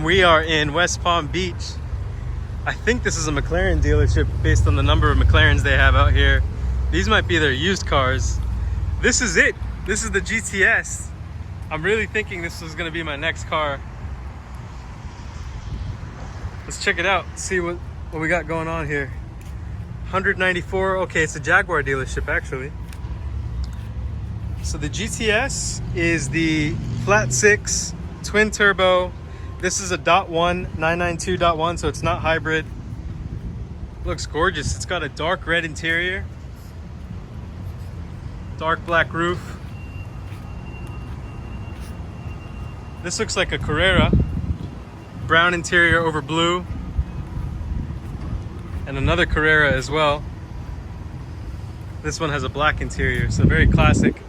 We are in West Palm Beach. I think this is a McLaren dealership based on the number of McLarens they have out here. These might be their used cars. This is it. This is the GTS. I'm really thinking this is going to be my next car. Let's check it out, see what we got going on here. 194, okay, it's a Jaguar dealership actually. So the GTS is the flat 6 twin turbo. This is a .1 992.1, so it's not hybrid. Looks gorgeous. It's got a dark red interior, dark black roof. This looks like a Carrera. Brown interior over blue. And another Carrera as well. This one has a black interior, so very classic.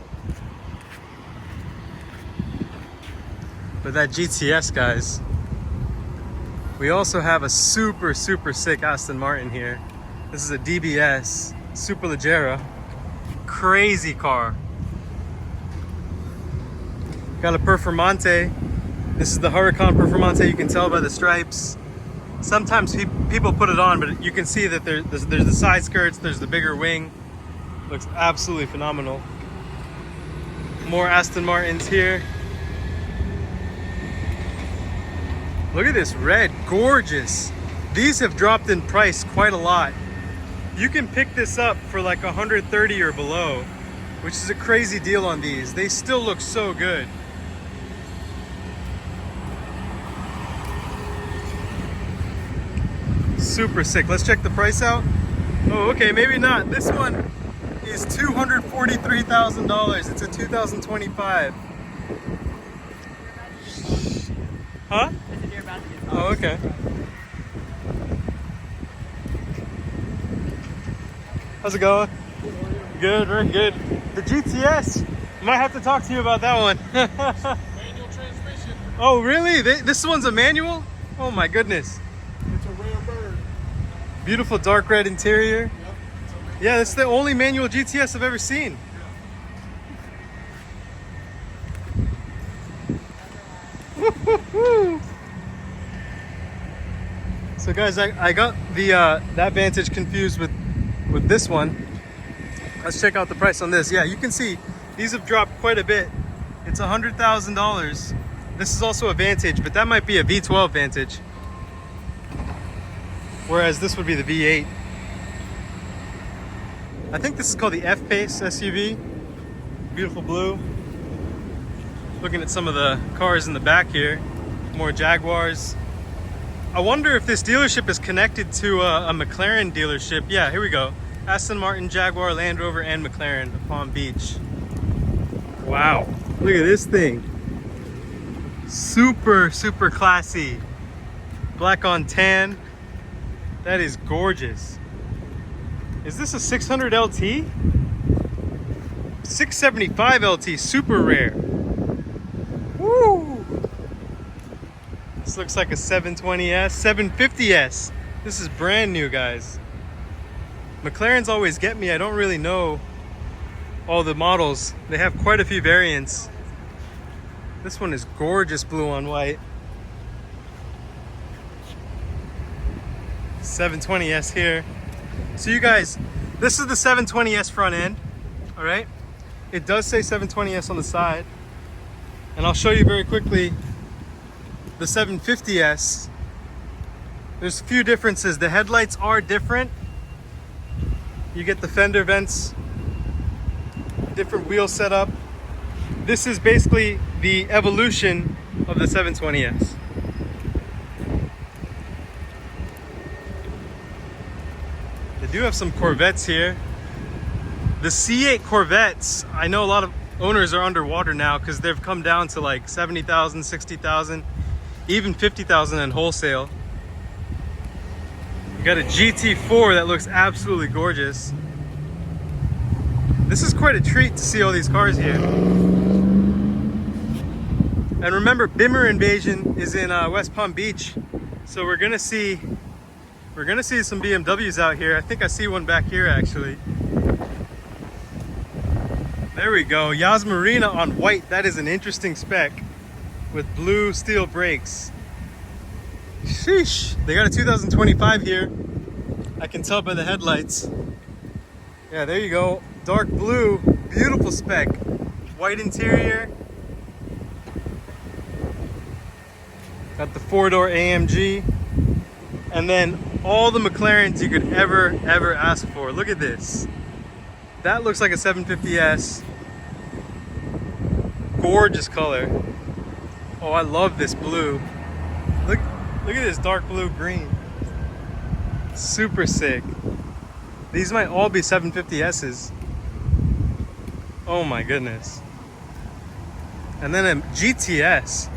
But that GTS, guys. We also have a super sick Aston Martin here. This is a DBS Superleggera. Crazy car. Got a Performante. This is the Huracan Performante. You can tell by the stripes. Sometimes people put it on, but you can see that there's the side skirts, there's the bigger wing. Looks absolutely phenomenal. More Aston Martins here. Look at this red, gorgeous. These have dropped in price quite a lot. You can pick this up for like 130 or below, which is a crazy deal on these. They still look so good. Super sick. Let's check the price out. Oh, okay, maybe not. This one is $243,000. It's a 2025. Huh? Oh, okay. How's it going? Good, very good. The GTS, might have to talk to you about that one. Manual transmission. Oh, really? This one's a manual? Oh my goodness. It's a rare bird. Beautiful dark red interior. Yep. Yeah, it's the only manual GTS I've ever seen. Woo-hoo-hoo. So guys, I got the that Vantage confused with this one. Let's check out the price on this. Yeah, you can see these have dropped quite a bit. It's $100,000. This is also a Vantage, but that might be a V12 Vantage. Whereas this would be the V8. I think this is called the F-Pace SUV. Beautiful blue. Looking at some of the cars in the back here. More Jaguars. I wonder if this dealership is connected to a McLaren dealership. Yeah, here we go. Aston Martin, Jaguar, Land Rover, and McLaren of Palm Beach. Wow, look at this thing. Super classy. Black on tan. That is gorgeous. Is this a 600 LT? 675 LT, super rare. Woo! This looks like a 720S, 750S. This is brand new, guys. McLarens always get me. I don't really know all the models. They have quite a few variants. This one is gorgeous blue on white. 720S here. So you guys, this is the 720S front end, all right? It does say 720S on the side. And I'll show you very quickly the 750S. There's a few differences. The headlights are different. You get the fender vents, different wheel setup. This is basically the evolution of the 720S. They do have some Corvettes here. The C8 Corvettes, I know a lot of owners are underwater now because they've come down to like 70,000, 60,000, even 50,000 in wholesale. You got a GT4 that looks absolutely gorgeous. This is quite a treat to see all these cars here. And remember, Bimmer Invasion is in West Palm Beach, so we're gonna see some BMWs out here. I think I see one back here actually. There we go, Yas Marina on white. That is an interesting spec with blue steel brakes. Sheesh. They got a 2025 here. I can tell by the headlights. Yeah, there you go. Dark blue, beautiful spec. White interior. Got the 4-door AMG. And then all the McLarens you could ever ask for. Look at this. That looks like a 750S. Gorgeous color. Oh, I love this blue. Look at this dark blue green. Super sick. These might all be 750Ss. Oh my goodness. And then a GTS.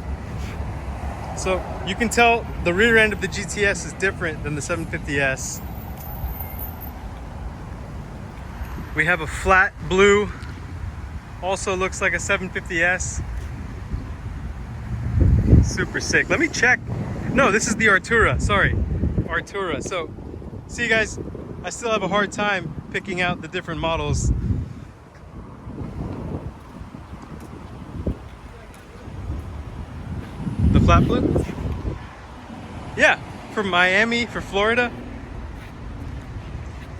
So you can tell the rear end of the GTS is different than the 750S. We have a flat blue, also looks like a 750S. Super sick. Let me check. No, this is the Artura, sorry. Artura. So, see guys, I still have a hard time picking out the different models. The flat blue? Yeah, for Miami, for Florida.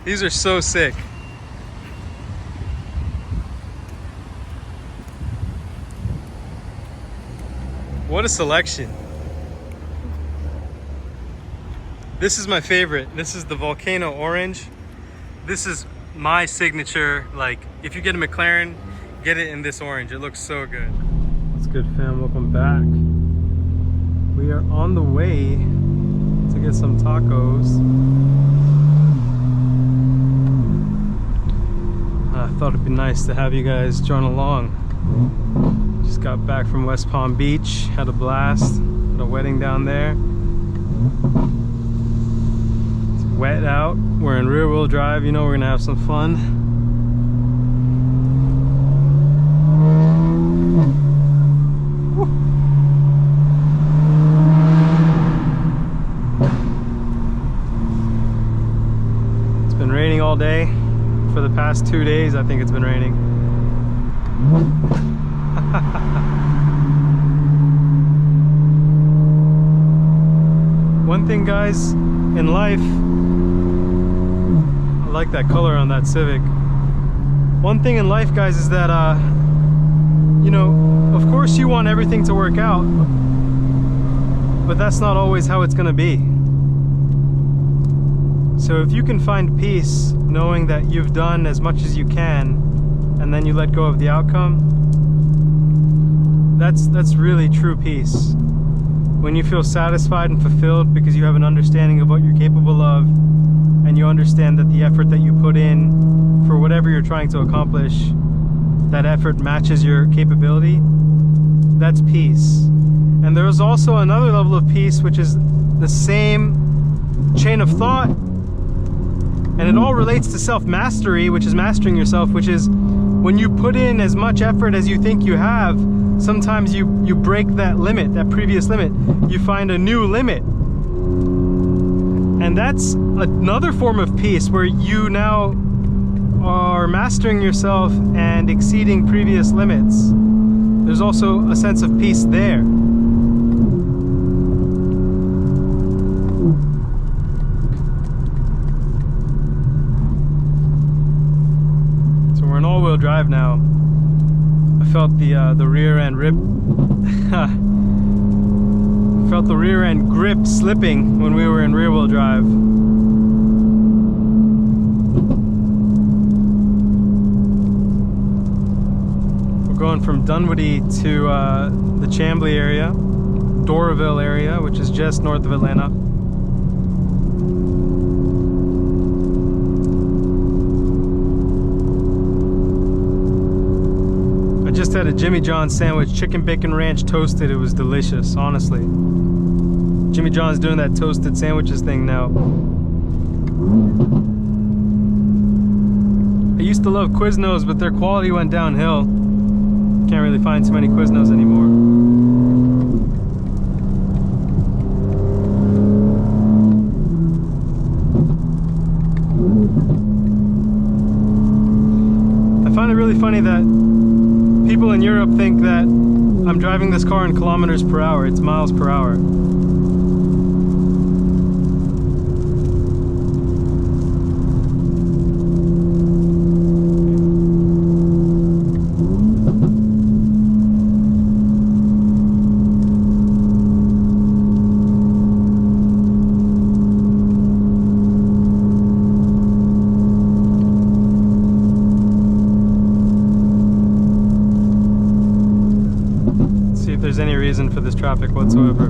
These are so sick. What a selection. This is my favorite. This is the Volcano Orange. This is my signature. Like, if you get a McLaren, get it in this orange. It looks so good. What's good, fam? Welcome back. We are on the way to get some tacos. I thought it'd be nice to have you guys join along. Just got back from West Palm Beach, had a blast, had a wedding down there. It's wet out, we're in rear wheel drive, you know we're gonna have some fun. Woo. It's been raining all day. For the past 2 days, I think it's been raining. One thing, guys, in life, I like that color on that Civic. One thing in life, guys, is that you know, of course you want everything to work out, but that's not always how it's gonna be. So if you can find peace knowing that you've done as much as you can and then you let go of the outcome, that's really true peace. When you feel satisfied and fulfilled because you have an understanding of what you're capable of, and you understand that the effort that you put in for whatever you're trying to accomplish, that effort matches your capability, that's peace. And there's also another level of peace, which is the same chain of thought, and it all relates to self-mastery, which is mastering yourself, which is when you put in as much effort as you think you have, sometimes you break that limit, that previous limit. You find a new limit. And that's another form of peace, where you now are mastering yourself and exceeding previous limits. There's also a sense of peace there. So we're in all-wheel drive now. I felt the rear end rip. Felt the rear end grip slipping when we were in rear wheel drive. We're going from Dunwoody to the Chambly area, Doraville area, which is just north of Atlanta. I just had a Jimmy John's sandwich, chicken bacon ranch toasted. It was delicious, honestly. Jimmy John's doing that toasted sandwiches thing now. I used to love Quiznos, but their quality went downhill. Can't really find too many Quiznos anymore. I find it really funny that people in Europe think that I'm driving this car in kilometers per hour. It's miles per hour. there's any reason for this traffic whatsoever.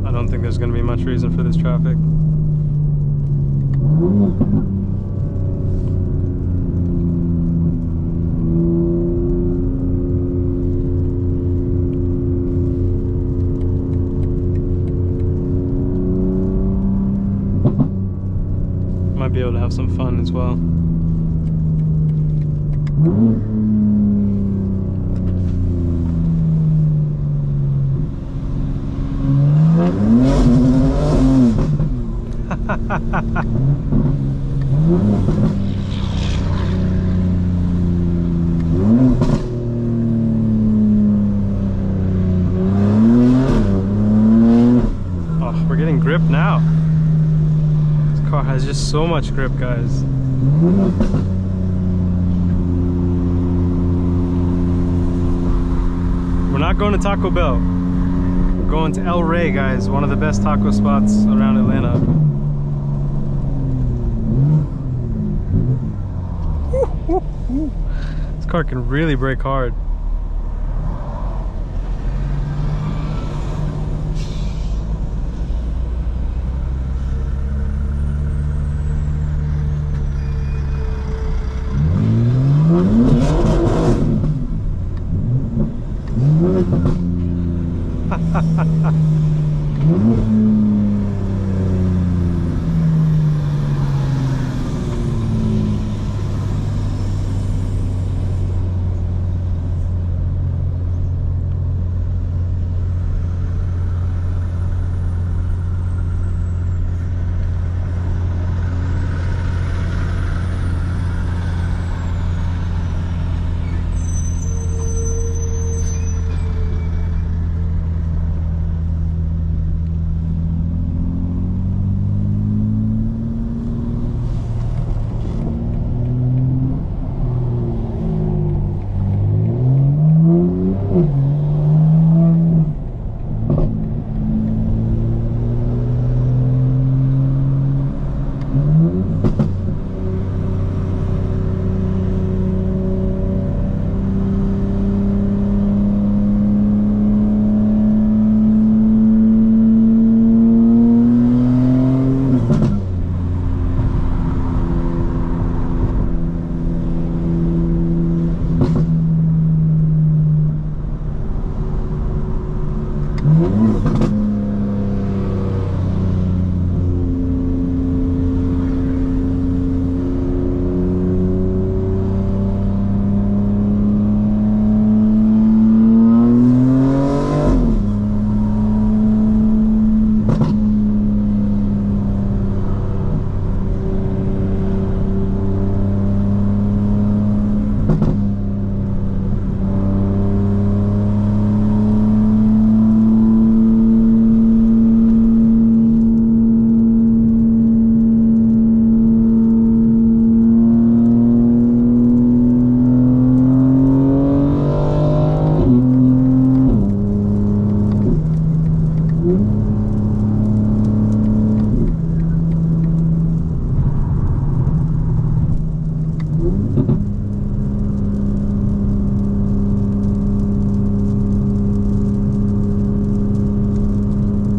I don't think there's going to be much reason for this traffic. Might be able to have some fun as well. Oh, we're getting grip now. This car has just so much grip, guys. We're not going to Taco Bell. We're going to El Rey, guys. One of the best taco spots around Atlanta. This car can really brake hard.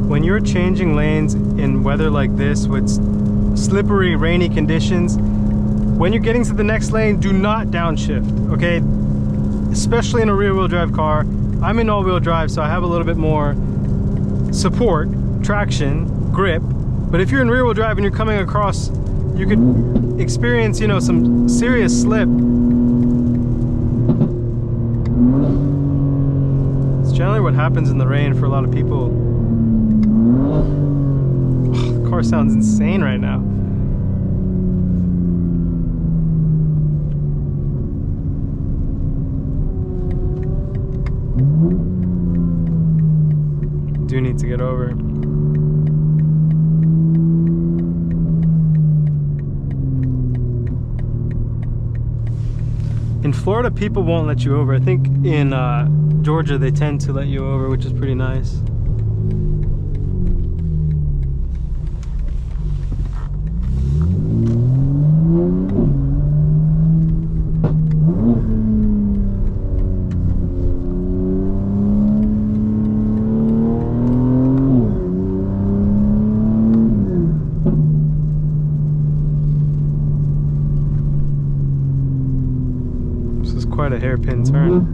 When you're changing lanes in weather like this with slippery, rainy conditions, when you're getting to the next lane, do not downshift, okay? Especially in a rear-wheel drive car. I'm in all-wheel drive, so I have a little bit more support, traction, grip. But if you're in rear-wheel drive and you're coming across, you could experience, you know, some serious slip. It's generally what happens in the rain for a lot of people. Oh, the car sounds insane right now. Do need to get over. In Florida, people won't let you over. I think in Georgia, they tend to let you over, which is pretty nice. Quite a hairpin turn.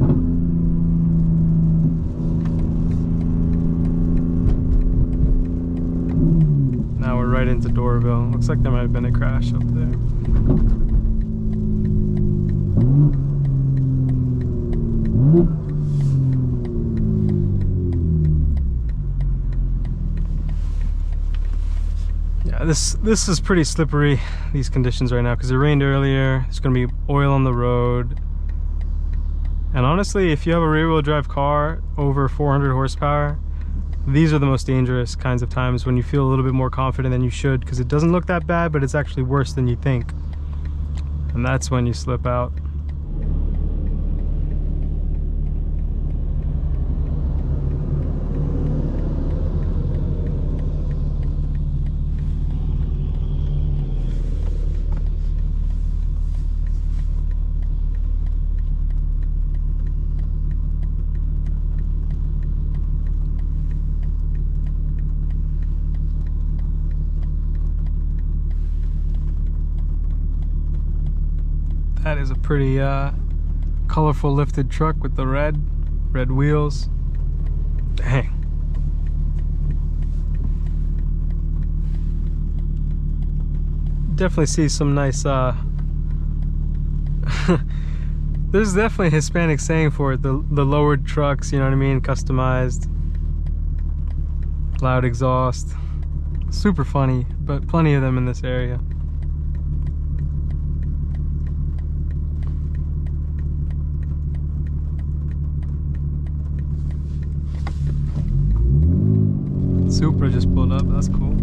Now we're right into Doraville. Looks like there might have been a crash up there. Yeah, this is pretty slippery, these conditions right now, because it rained earlier. There's going to be oil on the road. And honestly, if you have a rear-wheel drive car over 400 horsepower, these are the most dangerous kinds of times when you feel a little bit more confident than you should, because it doesn't look that bad, but it's actually worse than you think. And that's when you slip out. That is a pretty colorful lifted truck with the red wheels. Dang. Definitely see some nice there's definitely a Hispanic saying for it, the lowered trucks, you know what I mean, customized, loud exhaust. Super funny, but plenty of them in this area. Supra just pulled up, that's cool.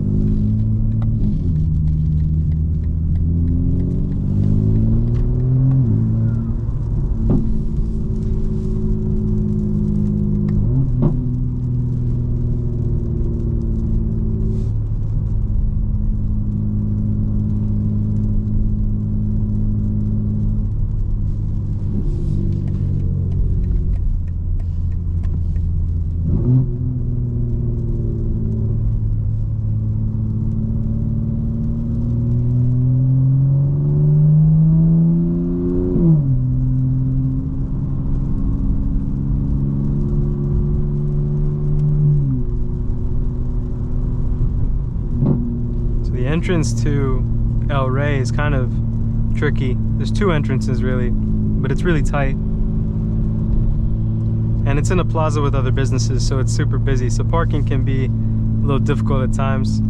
Entrance to El Rey is kind of tricky. There's two entrances really, but it's really tight. And it's in a plaza with other businesses, so it's super busy. So parking can be a little difficult at times.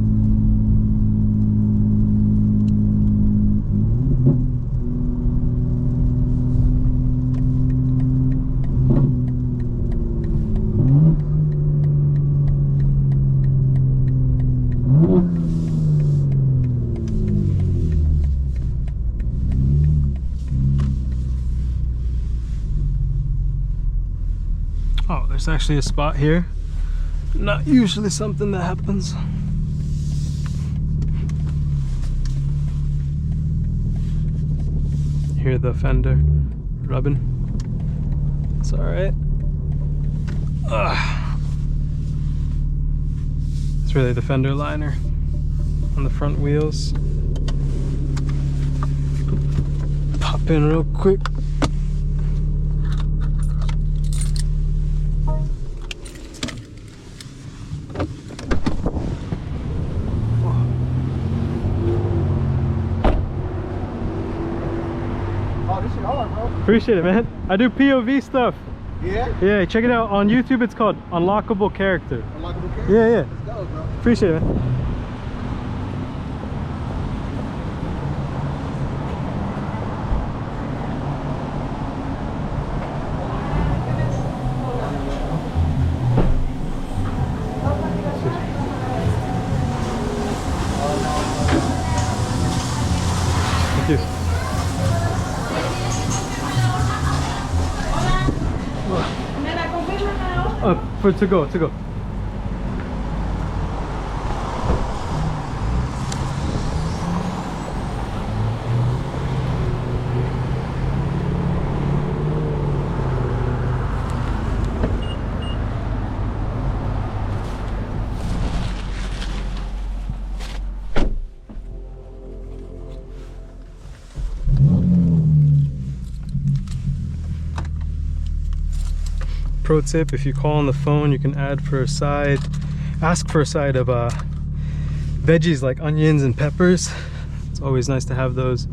Oh, there's actually a spot here. Not usually something that happens. Hear the fender rubbing. It's all right. It's really the fender liner on the front wheels. Pop in real quick. Appreciate it, man. I do POV stuff. Yeah? Yeah, check it out on YouTube. It's called Unlockable Character. Unlockable Character? Yeah, yeah. Let's go, bro. Appreciate it, man. Thank you. For to go. Pro tip, if you call on the phone, you can ask for a side of veggies like onions and peppers. It's always nice to have those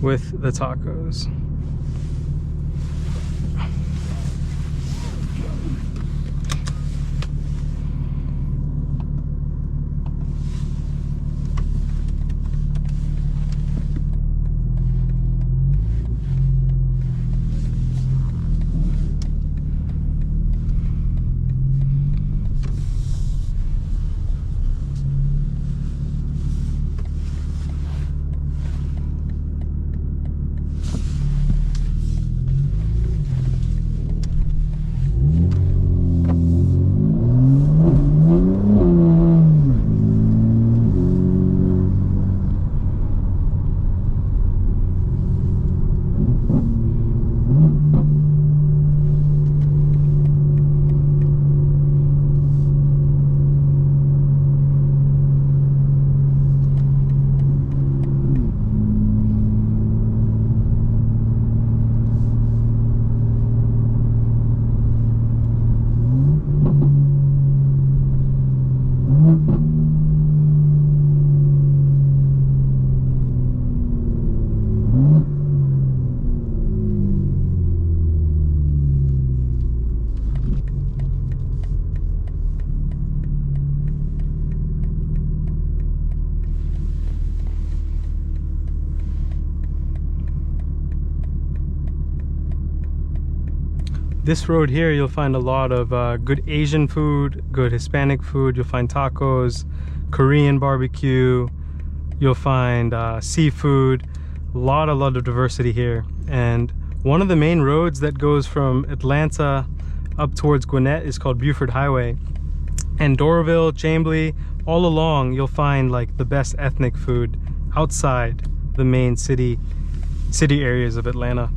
with the tacos. This road here, you'll find a lot of good Asian food, good Hispanic food. You'll find tacos, Korean barbecue. You'll find seafood. A lot of diversity here. And one of the main roads that goes from Atlanta up towards Gwinnett is called Buford Highway. And Doraville, Chambly, all along you'll find like the best ethnic food outside the main city areas of Atlanta.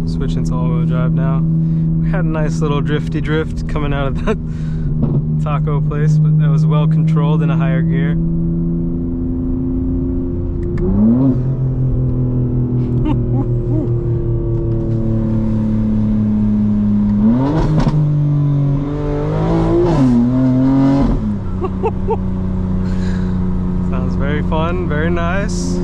Switching to all-wheel drive now. We had a nice little drifty drift coming out of that taco place, but that was well controlled in a higher gear. Sounds very fun, very nice.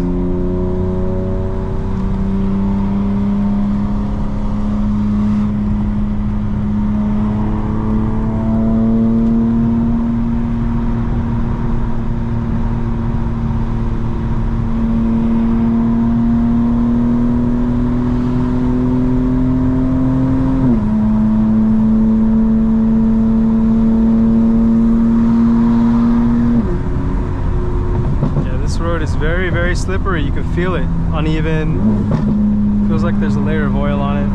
Very slippery. You can feel it uneven. Feels like there's a layer of oil on it.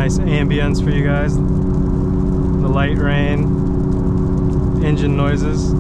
nice ambience for you guys. The light rain, engine noises.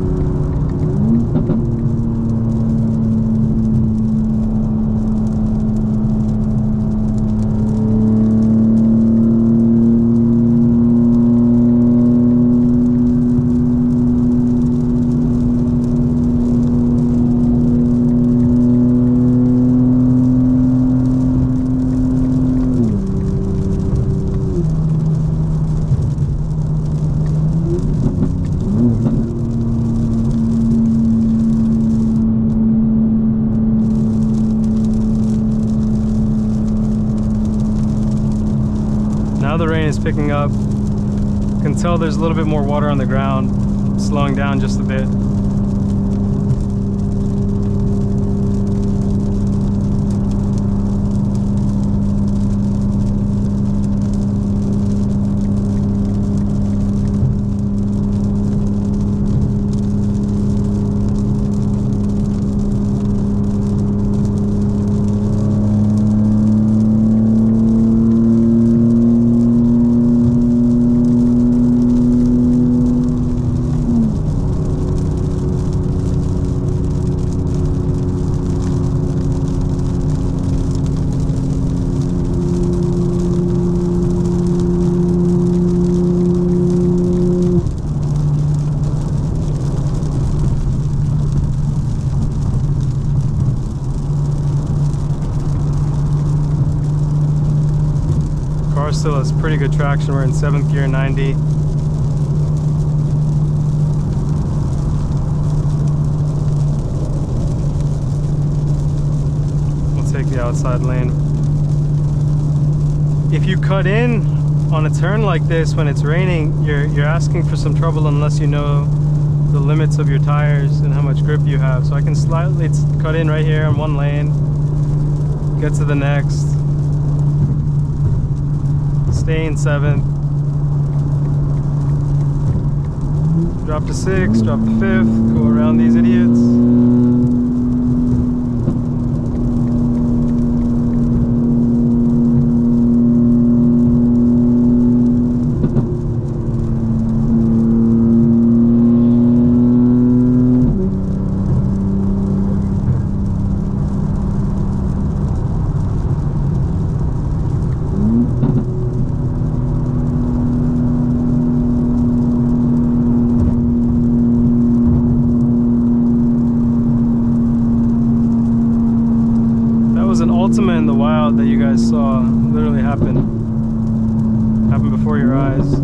Now the rain is picking up. You can tell there's a little bit more water on the ground, slowing down just a bit. Car still has pretty good traction. We're in 7th gear, 90. We'll take the outside lane. If you cut in on a turn like this when it's raining, you're asking for some trouble unless you know the limits of your tires and how much grip you have. So I can slightly cut in right here in one lane, get to the next, stay in 7th, drop to 6th, drop to 5th, go around these idiots. An Ultima in the wild that you guys saw literally happen before your eyes.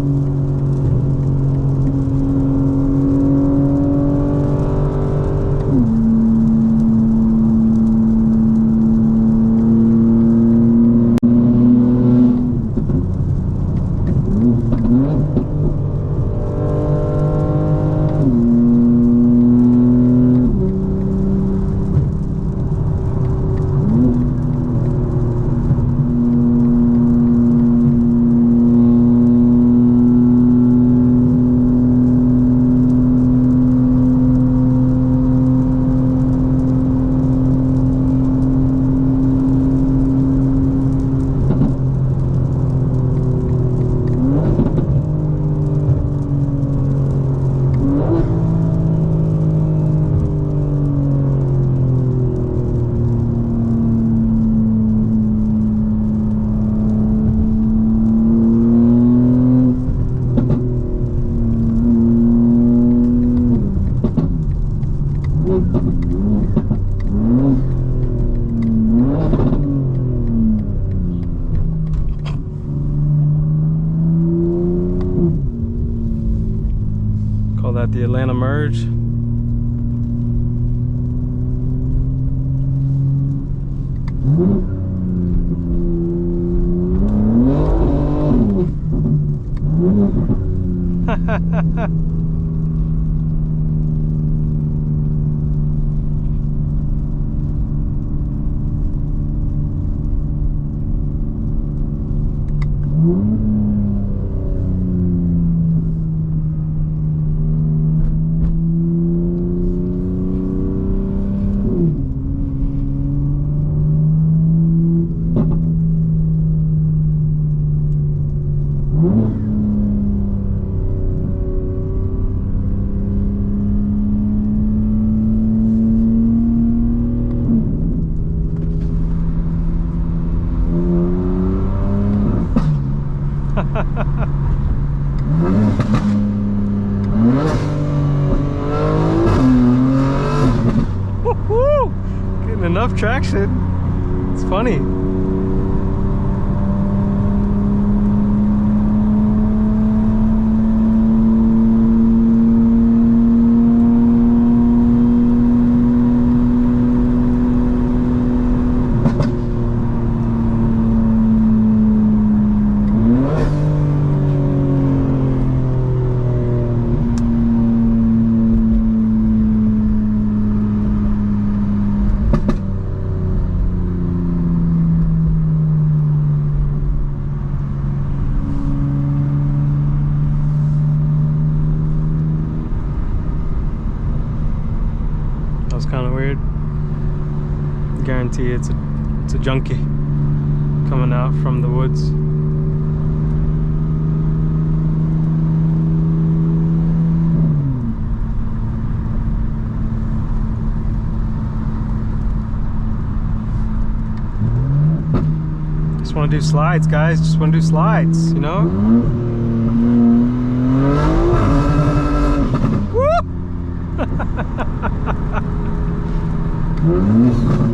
Call that the Atlanta merge. reaction. It's funny. That was kind of weird. Guarantee it's a junkie coming out from the woods. Just want to do slides, guys. Just want to do slides, you know? Woo!